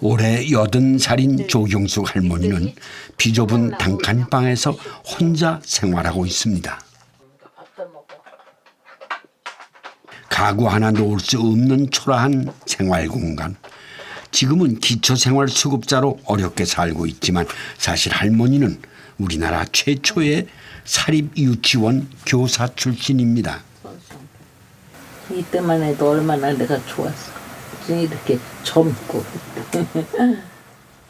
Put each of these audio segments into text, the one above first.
올해 80살인 조경숙 할머니는 비좁은 단칸방에서 혼자 생활하고 있습니다. 가구 하나 놓을 수 없는 초라한 생활 공간. 지금은 기초생활수급자로 어렵게 살고 있지만 사실 할머니는 우리나라 최초의 사립유치원 교사 출신입니다. 이때만 해도 얼마나 내가 좋았어. 이렇게 젊고.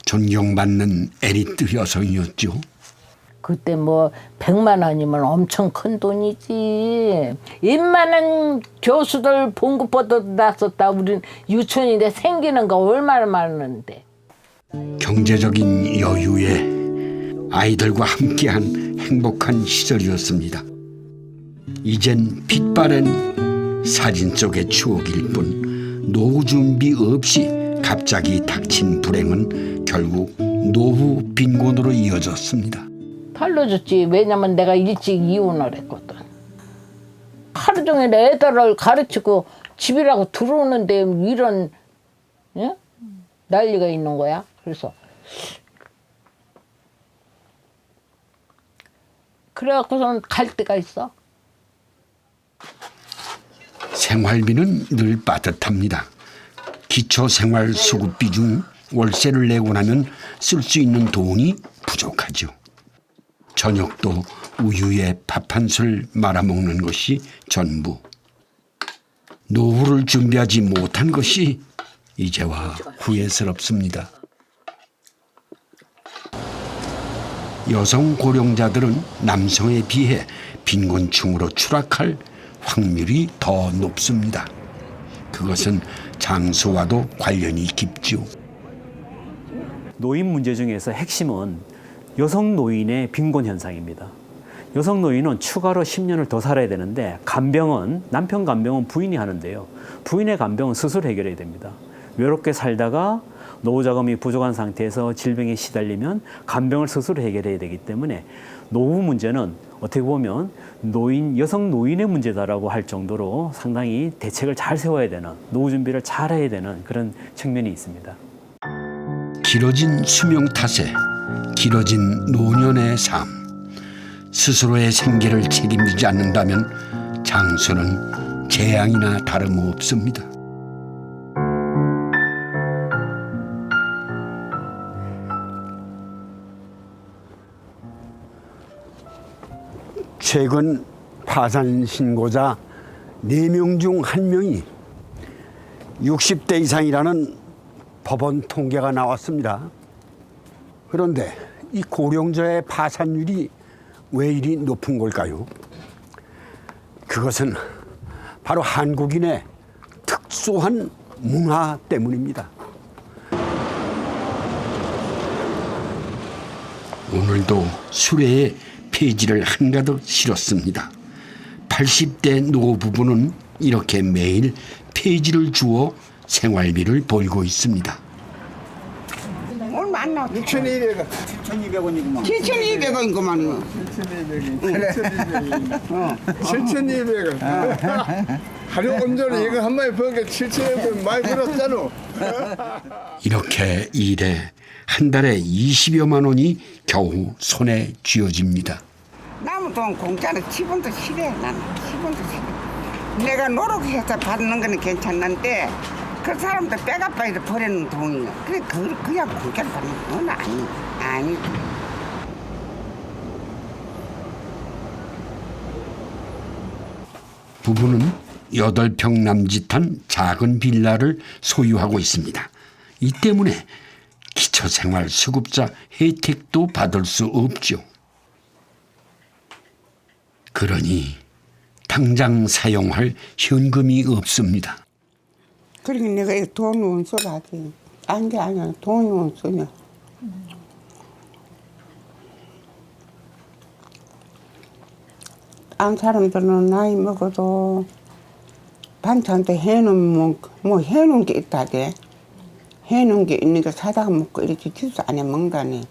존경받는 에리트 여성이었죠. 그때 뭐 100만 원이면 엄청 큰 돈이지. 웬만한 교수들 봉급보다 낫었다. 우린 유치원인데 생기는 거 얼마나 많은데. 경제적인 여유에 아이들과 함께한 행복한 시절이었습니다. 이젠 빛바랜 사진 속의 추억일 뿐 노후 준비 없이 갑자기 닥친 불행은 결국 노후 빈곤으로 이어졌습니다. 팔려줬지. 왜냐면 내가 일찍 이혼을 했거든. 하루 종일 애들을 가르치고 집이라고 들어오는데 이런 난리가 있는 거야. 그래갖고선 갈 때가 있어. 생활비는 늘 빠듯합니다. 기초생활수급비 중 월세를 내고 나면 쓸 수 있는 돈이 부족하죠. 저녁도 우유에 밥 한 술 말아먹는 것이 전부. 노후를 준비하지 못한 것이 이제와 후회스럽습니다. 여성 고령자들은 남성에 비해 빈곤층으로 추락할 확률이 더 높습니다. 그것은 장소와도 관련이 깊죠. 노인 문제 중에서 핵심은 여성 노인의 빈곤 현상입니다. 여성 노인은 추가로 10년을 더 살아야 되는데 남편 간병은 부인이 하는데요. 부인의 간병은 스스로 해결해야 됩니다. 외롭게 살다가 노후 자금이 부족한 상태에서 질병에 시달리면 간병을 스스로 해결해야 되기 때문에 노후 문제는 어떻게 보면 여성 노인의 문제다라고 할 정도로 상당히 대책을 잘 세워야 되는, 노후 준비를 잘 해야 되는 그런 측면이 있습니다. 길어진 수명 탓에 길어진 노년의 삶. 스스로의 생계를 책임지지 않는다면 장소는 재앙이나 다름없습니다. 최근 파산 신고자 4명 중 1명이 60대 이상이라는 법원 통계가 나왔습니다. 그런데 이 고령자의 파산율이 왜 이리 높은 걸까요? 그것은 바로 한국인의 특수한 문화 때문입니다. 오늘도 수레에 폐지를 한가득 실었습니다. 80대 노부부는 이렇게 매일 폐지를 주워 생활비를 벌고 있습니다. 얼마 안 나왔어. 6,200원. 7,200원이구만. 7,200원이구만. 7,200원. 하루 온전히 이거 한 마리 버게 7,200원 많이 벌었잖아. 이렇게 일해 한 달에 20여만 원이 겨우 손에 쥐어집니다. 남은 돈 공짜로 기분도 싫어. 나는 기분도 싫어. 내가 노력해서 받는 거는 괜찮는데 그 사람들 빼가빠이도 버리는 돈이야. 그래 그냥 공짜로 받는 건 아니. 부부는 8평 남짓한 작은 빌라를 소유하고 있습니다. 이 때문에 기초생활 수급자 혜택도 받을 수 없죠. 그러니 당장 사용할 현금이 없습니다. 그러니까 내가 돈 원소라지. 안게 아니야. 돈이 원소냐. 안 사람들은 나이 먹어도 반찬도 해놓으면 뭐 해놓은 게 있다대. 해놓은 게 있는 거 사다가 먹고 이렇게 집수 안에 먹다니.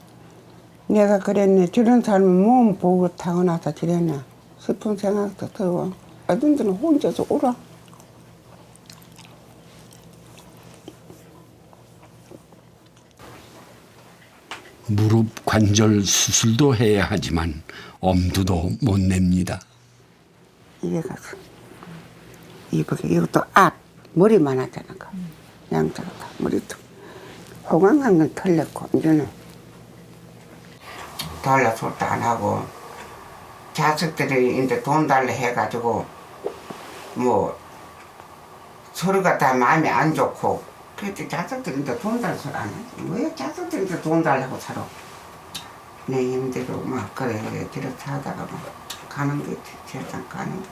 내가 그랬네. 저런 사람은 몸 보고 타고나서 저랬네 싶은 생각도 들어. 어떤 데는 혼자서 울어. 관절 수술도 해야 하지만 엄두도 못 냅니다. 이게 가서 이것도 앞 머리만 하잖아. 양쪽 다 머리도 호강한 건 털렸고 이제는 달라 소리도 안 하고 자식들이 이제 돈 달라 해가지고 뭐 서로가 다 마음이 안 좋고 그때 자식들이 이제 돈 달라 소리 안 하지. 왜 자식들이 이제 돈 달라고 살아? 내 힘대로 막 그래 들어 사다가 막 가는 게 세상 가는 거.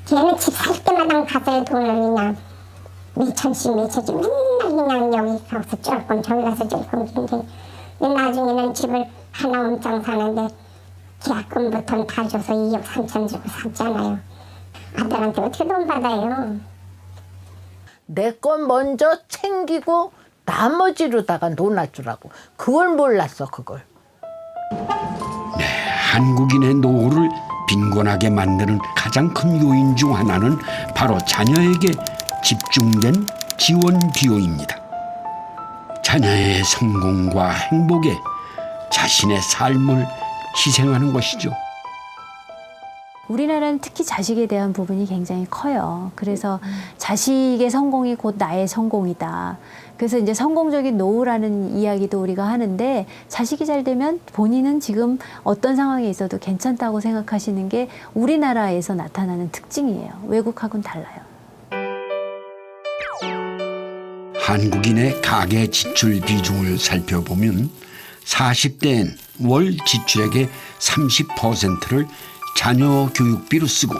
걔는 집 살 때마다 가서야 돈을 그냥 몇천씩 몇천씩 맨날 그냥 여기 가서 조금 저기 가서 조금 근데 나중에는 집을 하나 엄청 사는데 계약금부터 다 줘서 2억 3천 주고 샀잖아요. 아들한테 어떻게 돈 받아요? 내 건 먼저 챙기고 나머지로다가 놀아주라고. 그걸 몰랐어 그걸. 한국인의 노후를 빈곤하게 만드는 가장 큰 요인 중 하나는 바로 자녀에게 집중된 지원 비용입니다. 자녀의 성공과 행복에 자신의 삶을 희생하는 것이죠. 우리나라는 특히 자식에 대한 부분이 굉장히 커요. 그래서 자식의 성공이 곧 나의 성공이다. 그래서 이제 성공적인 노후라는 이야기도 우리가 하는데 자식이 잘 되면 본인은 지금 어떤 상황에 있어도 괜찮다고 생각하시는 게 우리나라에서 나타나는 특징이에요. 외국하고는 달라요. 한국인의 가계 지출 비중을 살펴보면 40대엔 월 지출액의 30%를 자녀 교육비로 쓰고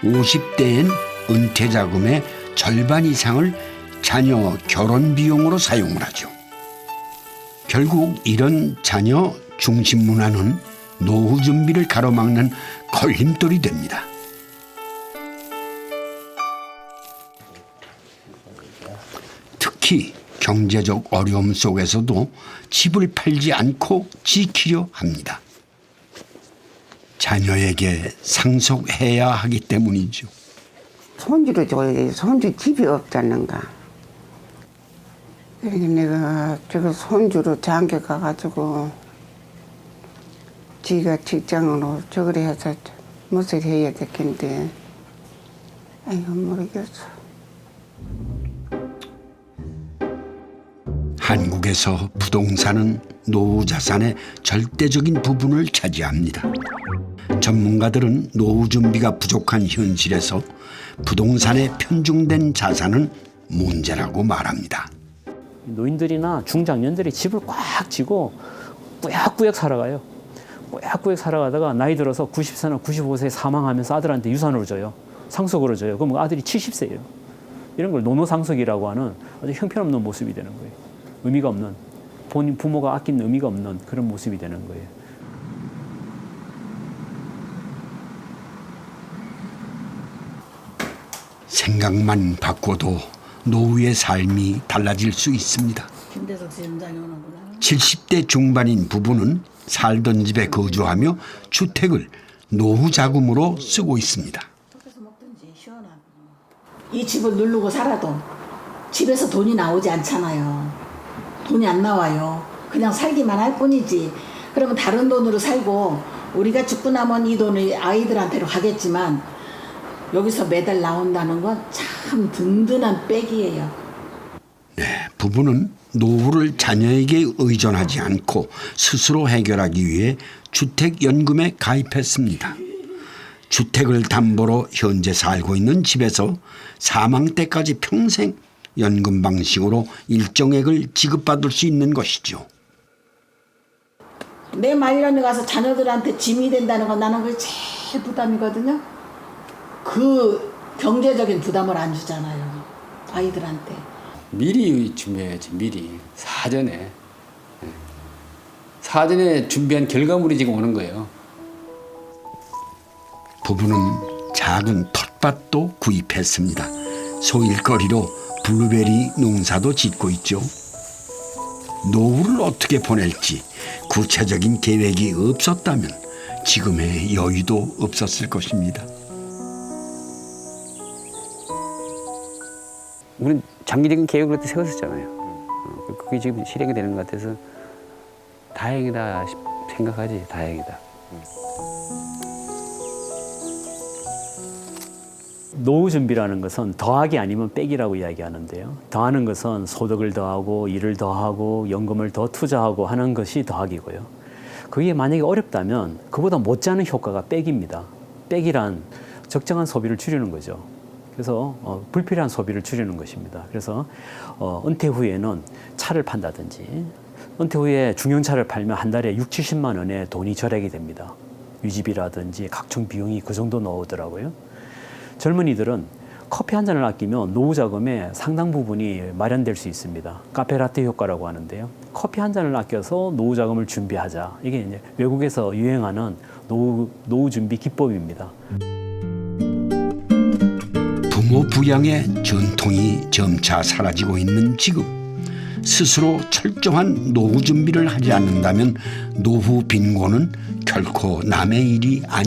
50대엔 은퇴 자금의 절반 이상을 자녀 결혼 비용으로 사용을 하죠. 결국 이런 자녀 중심 문화는 노후 준비를 가로막는 걸림돌이 됩니다. 특히 경제적 어려움 속에서도 집을 팔지 않고 지키려 합니다. 자녀에게 상속해야 하기 때문이죠. 손주를 줘야지. 손주 집이 없잖는가. 그러니까 내가 저거 손주로 장교 가가지고 지가 직장으로 저걸 해서 무엇을 해야 되겠는데 아이고 모르겠어. 한국에서 부동산은 노후 자산의 절대적인 부분을 차지합니다. 전문가들은 노후 준비가 부족한 현실에서 부동산에 편중된 자산은 문제라고 말합니다. 노인들이나 중장년들이 집을 꽉 쥐고 꾸역꾸역 살아가요. 꾸역꾸역 살아가다가 나이 들어서 90세나 95세에 사망하면서 아들한테 유산을 줘요. 상속으로 줘요. 그럼 아들이 70세예요. 이런 걸 노노상속이라고 하는 아주 형편없는 모습이 되는 거예요. 의미가 없는, 본인 부모가 아낀 의미가 없는 그런 모습이 되는 거예요. 생각만 바꿔도 노후의 삶이 달라질 수 있습니다. 70대 중반인 부부는 살던 집에 거주하며 주택을 노후 자금으로 쓰고 있습니다. 이 집을 누르고 살아도 집에서 돈이 나오지 않잖아요. 돈이 안 나와요. 그냥 살기만 할 뿐이지. 그러면 다른 돈으로 살고 우리가 죽고 나면 이 돈이 아이들한테로 가겠지만 여기서 매달 나온다는 건 참 든든한 백이에요. 네, 부부는 노후를 자녀에게 의존하지 않고 스스로 해결하기 위해 주택연금에 가입했습니다. 주택을 담보로 현재 살고 있는 집에서 사망 때까지 평생 연금 방식으로 일정액을 지급받을 수 있는 것이죠. 내 마누라에 가서 자녀들한테 짐이 된다는 건 나는 그게 제일 부담이거든요. 그 경제적인 부담을 안 주잖아요. 아이들한테. 미리 준비해야지. 미리 사전에 준비한 결과물이 지금 오는 거예요. 부부는 작은 텃밭도 구입했습니다. 소일거리로 블루베리 농사도 짓고 있죠. 노후를 어떻게 보낼지 구체적인 계획이 없었다면 지금의 여유도 없었을 것입니다. 우리는 장기적인 계획을 그때 세웠었잖아요. 그게 지금 실행이 되는 것 같아서 다행이다 생각하지. 다행이다. 노후 준비라는 것은 더하기 아니면 빼기라고 이야기하는데요. 더하는 것은 소득을 더하고 일을 더하고 연금을 더 투자하고 하는 것이 더하기고요. 그게 만약에 어렵다면 그보다 못지않은 효과가 빼기입니다. 빼기란 적정한 소비를 줄이는 거죠. 그래서 불필요한 소비를 줄이는 것입니다. 그래서 은퇴 후에는 차를 판다든지 은퇴 후에 중형차를 팔면 한 달에 6, 70만 원의 돈이 절약이 됩니다. 유지비라든지 각종 비용이 그 정도 나오더라고요. 젊은이들은 커피 한 잔을 아끼면 노후 자금의 상당 부분이 마련될 수 있습니다. 카페라떼 효과라고 하는데요. 커피 한 잔을 아껴서 노후 자금을 준비하자. 이게 이제 외국에서 유행하는 노후 준비 기법입니다. 부모 부양의 전통이 점차 사라지고 있는 지금 스스로 철저한 노후 준비를 하지 않는다면 노후 빈곤은 결코 남의 일이 아니